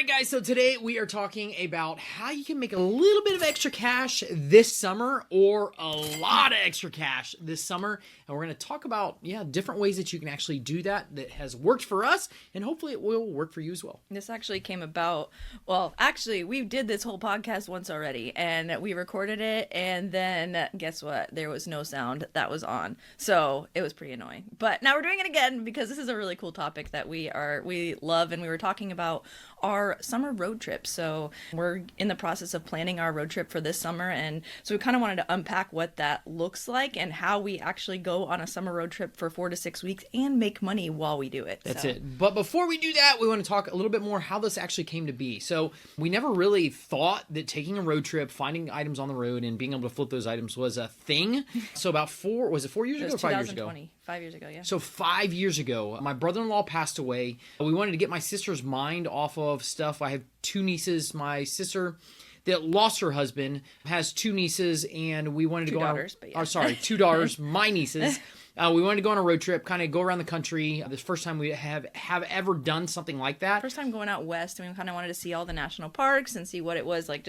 right, guys, so today we are talking about how you can make a little bit of extra cash this summer or a lot of extra cash this summer. And we're going to talk about, different ways that you can actually do that has worked for us, and hopefully it will work for you as well. This actually came about, we did this whole podcast once already, and we recorded it, and then guess what? There was no sound that was on. So it was pretty annoying. But now we're doing it again because this is a really cool topic that we love, and we were talking about our summer road trip. So we're in the process of planning our road trip for this summer, and so we kind of wanted to unpack what that looks like and how we actually go on a summer road trip for 4 to 6 weeks and make money while we do it. That's it. But before we do that, we want to talk a little bit more how this actually came to be. So we never really thought that taking a road trip, finding items on the road, and being able to flip those items was a thing. So about 4 years ago or 5 years ago? 5 years ago, yeah. So 5 years ago, my brother-in-law passed away. We wanted to get my sister's mind off of stuff. I have 2 nieces. My sister that lost her husband has 2 nieces, and we wanted to 2 daughters, but yeah. 2 daughters, my nieces. We wanted to go on a road trip, kind of go around the country. This first time we have ever done something like that. First time going out west, and we kind of wanted to see all the national parks and see what it was like,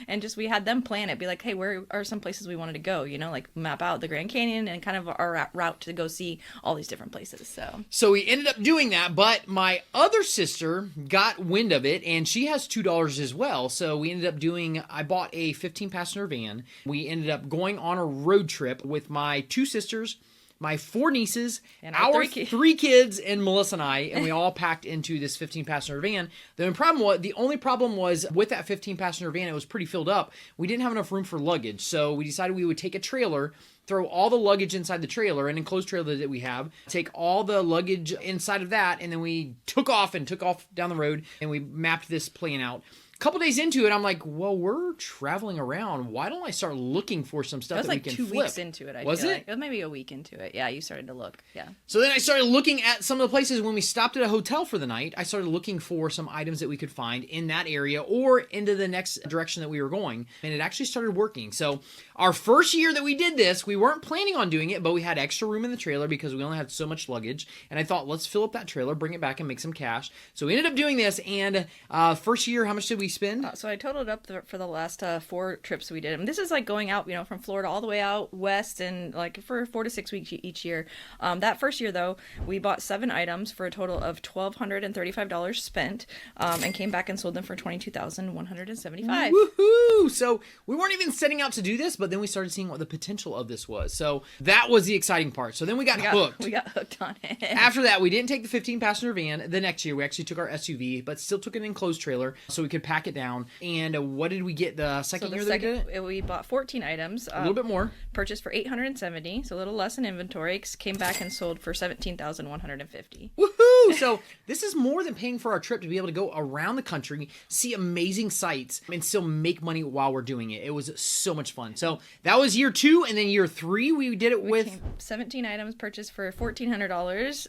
and we had them plan it, be like, hey, where are some places we wanted to go, like map out the Grand Canyon and kind of our route to go see all these different places. So we ended up doing that, but my other sister got wind of it, and she has $2 as well. So we ended up I bought a 15-passenger van. We ended up going on a road trip with my 2 sisters, my 4 nieces, and our 3 kids, and Melissa and I, and we all packed into this 15-passenger van. The only problem was with that 15-passenger van, it was pretty filled up. We didn't have enough room for luggage, so we decided we would take a trailer, throw all the luggage inside the trailer, an enclosed trailer that we have, take all the luggage inside of that, and then we took off down the road, and we mapped this plan out. Couple days into it, I'm like, well, we're traveling around. Why don't I start looking for some stuff that we can flip? It was like 2 weeks into it, Was it? Like. It was maybe a week into it. Yeah, you started to look. Yeah. So then I started looking at some of the places. When we stopped at a hotel for the night, I started looking for some items that we could find in that area or into the next direction that we were going. And it actually started working. So our first year that we did this, we weren't planning on doing it, but we had extra room in the trailer because we only had so much luggage. And I thought, let's fill up that trailer, bring it back, and make some cash. So we ended up doing this. And first year, how much did we spend? So I totaled up for the last 4 trips we did. And this is like going out, from Florida all the way out west, and like for 4 to 6 weeks each year. That first year, though, we bought 7 items for a total of $1,235 spent, and came back and sold them for $22,175. Woohoo! So we weren't even setting out to do this, but then we started seeing what the potential of this was. So that was the exciting part. So then we got hooked. We got hooked on it. After that, we didn't take the 15-passenger van. The next year, we actually took our SUV, but still took an enclosed trailer so we could pack it down. And what did we get the second year that we did it? We bought 14 items. A little bit more. Purchased for $870, so a little less in inventory. Came back and sold for $17,150. Woohoo! So this is more than paying for our trip to be able to go around the country, see amazing sights, and still make money while we're doing it. It was so much fun. So that was year 2, and then year 3, we did it with 17 items purchased for $1,400,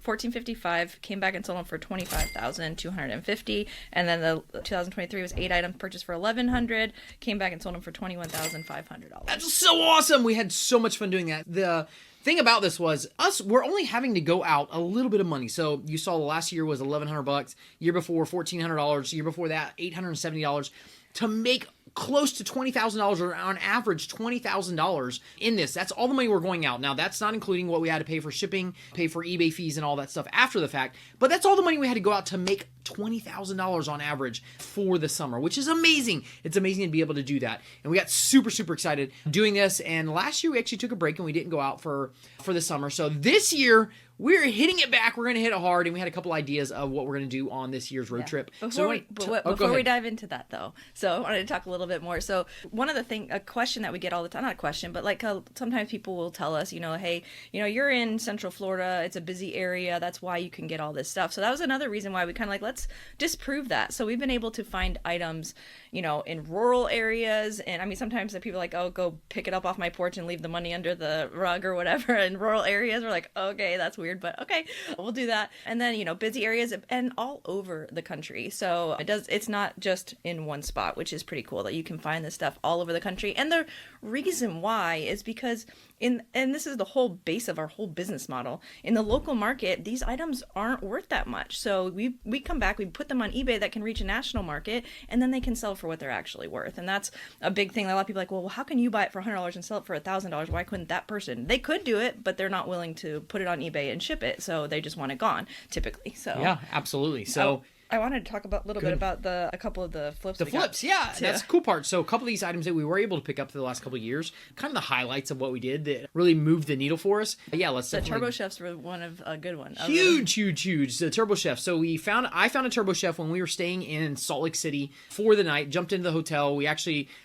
$1,455. Came back and sold them for $25,250, and then the 2023 was 8 items purchased for $1,100. Came back and sold them for $21,500. That's so awesome! We had so much fun doing that. The thing about this was we're only having to go out a little bit of money. So you saw the last year was $1,100, year before $1,400, year before that $870 to make close to $20,000, or on average $20,000 in this. That's all the money we're going out. Now, that's not including what we had to pay for shipping, pay for eBay fees and all that stuff after the fact, but that's all the money we had to go out to make $20,000 on average for the summer, which is amazing. It's amazing to be able to do that. And we got super, super excited doing this. And last year we actually took a break and we didn't go out for the summer. So this year, we're hitting it back. We're going to hit it hard, and we had a couple ideas of what we're going to do on this year's road trip. Before we dive into that, though, so I wanted to talk a little bit more. So one of a question that we get all the time, not a question, but like sometimes people will tell us, hey, you're in Central Florida, it's a busy area, that's why you can get all this stuff. So that was another reason why we kind of let's disprove that. So we've been able to find items, in rural areas, and I mean sometimes the people are like, oh, go pick it up off my porch and leave the money under the rug or whatever. In rural areas, we're like, okay, that's weird, but okay, we'll do that. And then, busy areas and all over the country. So it's not just in one spot, which is pretty cool that you can find this stuff all over the country. And the reason why is because and this is the whole base of our whole business model. In the local market, these items aren't worth that much. So we come back, we put them on eBay that can reach a national market, and then they can sell for what they're actually worth. And that's a big thing. A lot of people are like, well, how can you buy it for $100 and sell it for $1,000? Why couldn't that person? They could do it, but they're not willing to put it on eBay and ship it. So they just want it gone, typically. So yeah, absolutely. So I wanted to talk a little bit about a couple of the flips. The flips, yeah, that's the cool part. So a couple of these items that we were able to pick up for the last couple of years, kind of the highlights of what we did that really moved the needle for us. But yeah, let's the Turbo Chefs were one of a good one. Huge. The Turbo Chef. So I found a Turbo Chef when we were staying in Salt Lake City for the night. Jumped into the hotel.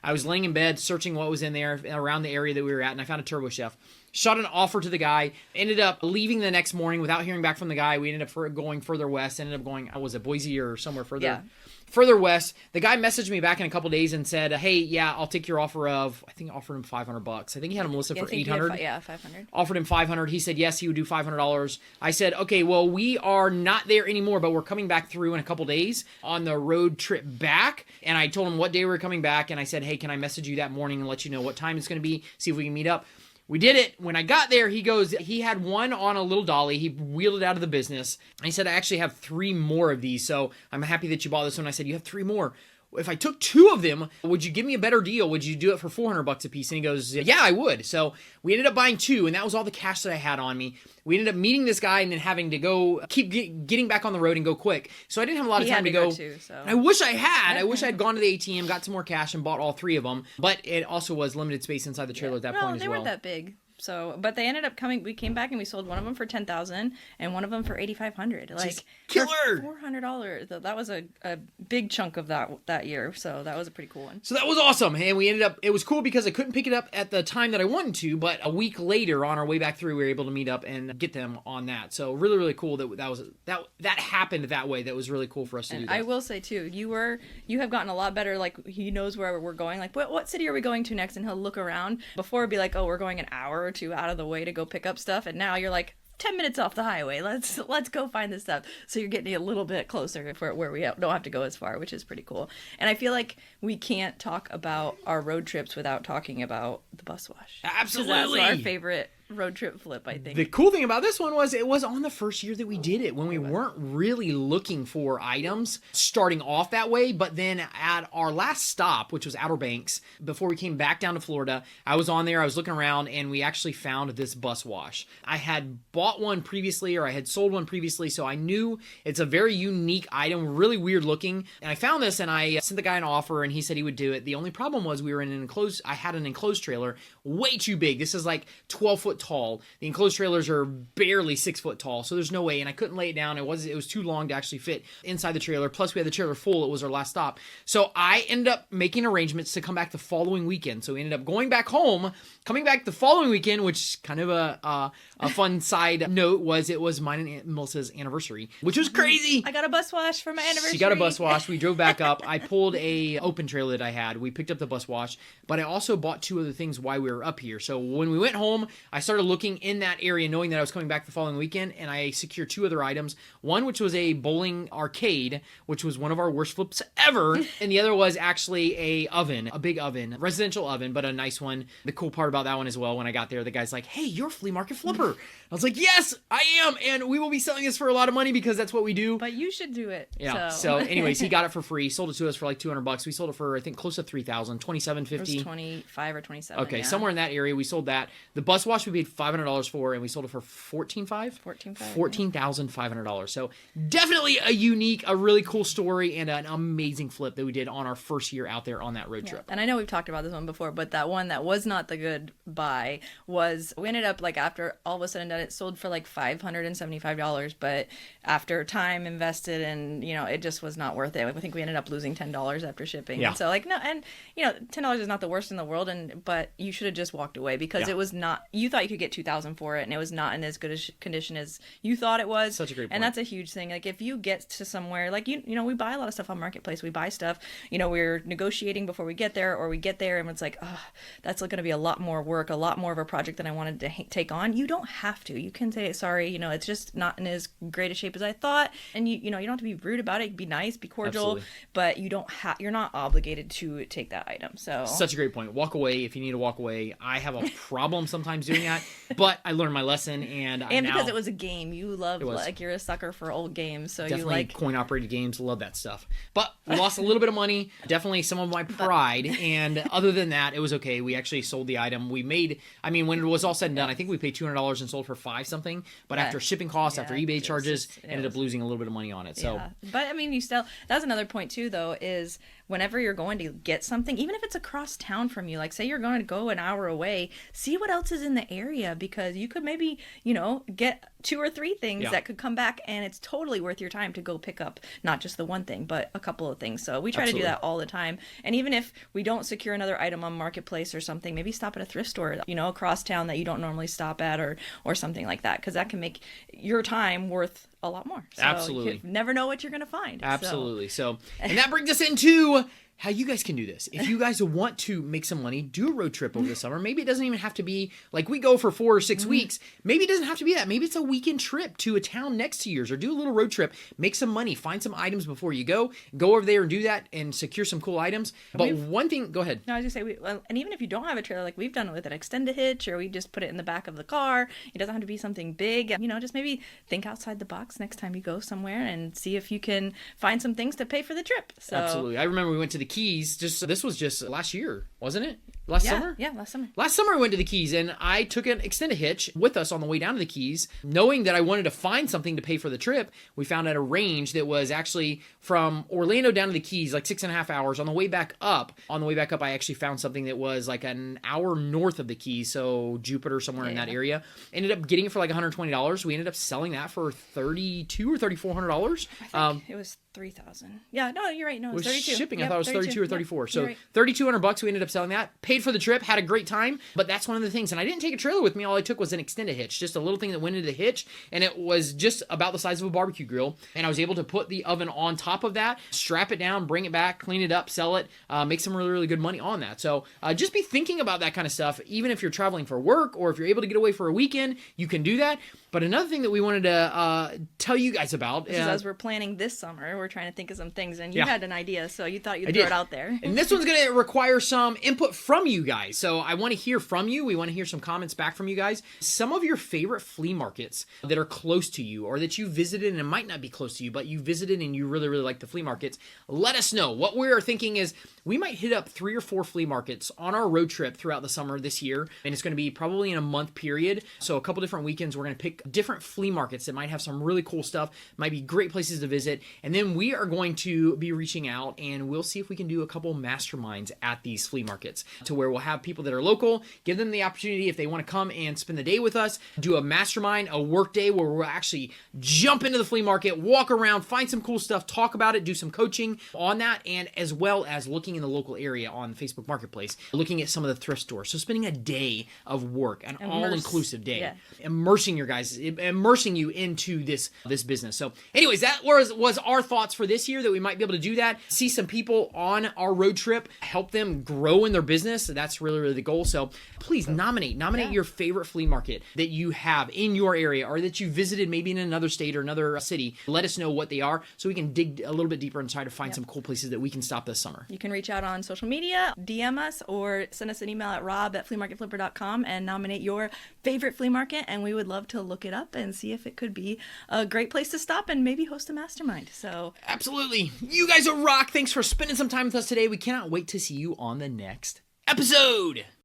I was laying in bed searching what was in there around the area that we were at, and I found a Turbo Chef. Shot an offer to the guy, ended up leaving the next morning without hearing back from the guy. We ended up going further west, ended up going, was it Boise or somewhere further west. The guy messaged me back in a couple days and said, hey, yeah, I'll take your offer of, I think I offered him $500. I think he had him listed for $800. Yeah, $500. Offered him $500. He said, yes, he would do $500. I said, okay, well, we are not there anymore, but we're coming back through in a couple days on the road trip back. And I told him what day we were coming back. And I said, hey, can I message you that morning and let you know what time it's going to be? See if we can meet up. We did it. When I got there, he had one on a little dolly. He wheeled it out of the business. He said, I actually have 3 more of these, so I'm happy that you bought this one. I said, you have 3 more. If I took 2 of them, would you give me a better deal? Would you do it for $400 a piece? And he goes, yeah, I would. So we ended up buying 2, and that was all the cash that I had on me. We ended up meeting this guy and then having to go getting back on the road and go quick. So I didn't have a lot of time to go. Too, so. I wish I had. I wish I had gone to the ATM, got some more cash, and bought all 3 of them. But it also was limited space inside the trailer at that point as well. They weren't that big. So, but they ended up coming. We came back and we sold one of them for $10,000 and one of them for $8,500. Like killer, $400. That was a big chunk of that year. So that was a pretty cool one. So that was awesome, and we ended up. It was cool because I couldn't pick it up at the time that I wanted to, but a week later, on our way back through, we were able to meet up and get them on that. So really cool that happened that way. That was really cool for us to do. That. I will say too, you have gotten a lot better. Like he knows where we're going. Like what city are we going to next? And he'll look around. Before it'd be like, oh, we're going an hour or 2 out of the way to go pick up stuff, and now you're like 10 minutes off the highway. Let's go find this stuff. So you're getting a little bit closer for where we don't have to go as far, which is pretty cool. And I feel like we can't talk about our road trips without talking about the bus wash. Absolutely, that's our favorite road trip flip, I think. The cool thing about this one was it was on the first year that we did it, when we weren't really looking for items starting off that way. But then at our last stop, which was Outer Banks, before we came back down to Florida, I was on there, I was looking around, and we actually found this bus wash. I had bought one previously, or I had sold one previously, so I knew it's a very unique item, really weird looking. And I found this, and I sent the guy an offer, and he said he would do it. The only problem was we were in I had an enclosed trailer, way too big. This is like 12 foot tall. The enclosed trailers are barely 6 foot tall, so there's no way, and I couldn't lay it down. It was too long to actually fit inside the trailer. Plus, we had the trailer full. It was our last stop. So I ended up making arrangements to come back the following weekend. So we ended up going back home, coming back the following weekend, which kind of a fun side note was it was mine and Melissa's anniversary, which was crazy. I got a bus wash for my anniversary. She got a bus wash. We drove back up. I pulled a open trailer that I had. We picked up the bus wash, but I also bought 2 other things while we were up here. So when we went home, I started looking in that area, knowing that I was coming back the following weekend, and I secured 2 other items. One, which was a bowling arcade, which was one of our worst flips ever, and the other was actually a big oven, residential oven, but a nice one. The cool part about that one as well, when I got there, the guy's like, hey, you're a flea market flipper. I was like, yes, I am, and we will be selling this for a lot of money because that's what we do. But you should do it. Yeah. So anyways, he got it for free, sold it to us for like $200. We sold it for, I think, close to $3,000, $2,750. It was 25 or 27. Okay, somewhere in that area. We sold that. The bus wash we paid $500 for, and we sold it for $14,500. So definitely a really cool story and an amazing flip that we did on our first year out there on that road trip. And I know we've talked about this one before, but that one that was not the good buy was, we ended up, like, after all of a sudden it sold for like $575, but after time invested and, it just was not worth it. I think we ended up losing $10 after shipping. Yeah. And so $10 is not the worst in the world, but you should have just walked away because it was not, you thought you could get $2,000 for it, and it was not in as good a condition as you thought it was. Such a great point. And that's a huge thing. Like if you get to somewhere, like you know, we buy a lot of stuff on Marketplace. We buy stuff, you know, we're negotiating before we get there, or we get there and it's like, oh, that's going to be a lot more work, a lot more of a project than I wanted to take on. You don't have to. You can say, sorry, you know, it's just not in as great a shape as I thought. And you know, you don't have to be rude about it. Be nice, be cordial, Absolutely. but you're not obligated to take that item. So such a great point. Walk away if you need to walk away. I have a problem sometimes doing that, but I learned my lesson, and because it was a game, you love, like, you're a sucker for old games, so definitely you like coin operated games. Love that stuff. But we lost a little bit of money, definitely some of my pride, and other than that, it was okay. We actually sold the item. We made, I mean, when it was all said and done, I think we paid $200 and sold for $5 something. But after shipping costs, after eBay charges, ended up losing a little bit of money on it. So, but I mean, you still, that's another point too, though, is whenever you're going to get something, even if it's across town from you, like say you're going to go an hour away, see what else is in the area, because you could maybe, you know, get 2 or 3 things that could come back, and it's totally worth your time to go pick up not just the one thing, but a couple of things. So we try to do that all the time. And even if we don't secure another item on Marketplace or something, maybe stop at a thrift store, you know, across town that you don't normally stop at, or something like that, because that can make your time worth a lot more. So absolutely. You never know what you're going to find. Absolutely. So, and that brings us into how you guys can do this. If you guys want to make some money, do a road trip over the summer. Maybe it doesn't even have to be like we go for 4 or 6 weeks. Maybe it doesn't have to be that. Maybe it's a weekend trip to a town next to yours, or do a little road trip, make some money, find some items before you go over there and do that and secure some cool items. But one thing, go ahead. No, I was gonna say, and even if you don't have a trailer, like we've done it with an extended hitch, or we just put it in the back of the car. It doesn't have to be something big. You know, just maybe think outside the box next time you go somewhere and see if you can find some things to pay for the trip. So, absolutely. I remember we went to the Keys, this was just last year, wasn't it? Last summer? Yeah, last summer. Last summer I went to the Keys, and I took an extended hitch with us on the way down to the Keys, knowing that I wanted to find something to pay for the trip. We found at a range that was actually from Orlando down to the Keys, like 6.5 hours. On the way back up, I actually found something that was like an hour north of the Keys, so Jupiter, somewhere in that area. Ended up getting it for like $120. We ended up selling that for $3,200 or $3,400. I think it was 3,000. Yeah, no, you're right. No, it was 32. Shipping. I thought it was 32 or 34. So right. $3,200. We ended up selling that. Paid for the trip. Had a great time. But that's one of the things. And I didn't take a trailer with me. All I took was an extended hitch, just a little thing that went into the hitch, and it was just about the size of a barbecue grill. And I was able to put the oven on top of that, strap it down, bring it back, clean it up, sell it, make some really, really good money on that. So just be thinking about that kind of stuff. Even if you're traveling for work, or if you're able to get away for a weekend, you can do that. But another thing that we wanted to tell you guys about is as we're planning this summer, we're trying to think of some things, and you had an idea, so you thought you'd throw it out there. And this one's going to require some input from you guys. So I want to hear from you. We want to hear some comments back from you guys. Some of your favorite flea markets that are close to you, or that you visited, and it might not be close to you, but you visited and you really, really like the flea markets. Let us know. What we're thinking is we might hit up 3 or 4 flea markets on our road trip throughout the summer this year. And it's going to be probably in a month period. So a couple different weekends, we're going to pick different flea markets that might have some really cool stuff, might be great places to visit. And then we are going to be reaching out, and we'll see if we can do a couple masterminds at these flea markets, to where we'll have people that are local, give them the opportunity, if they want to come and spend the day with us, do a mastermind, a work day where we'll actually jump into the flea market, walk around, find some cool stuff, talk about it, do some coaching on that, and as well as looking in the local area on Facebook Marketplace, looking at some of the thrift stores. So spending a day of work, an all-inclusive day, immersing you into this business. So anyways, that was our thoughts for this year, that we might be able to do that, see some people on our road trip, help them grow in their business. So that's really, really the goal. So please nominate your favorite flea market that you have in your area, or that you visited maybe in another state or another city. Let us know what they are, so we can dig a little bit deeper and try to find some cool places that we can stop this summer. You can reach out on social media, DM us, or send us an email at rob@fleamarketflipper.com and nominate your favorite flea market, and we would love to look it up and see if it could be a great place to stop and maybe host a mastermind. So absolutely. You guys are rock. Thanks for spending some time with us today. We cannot wait to see you on the next episode.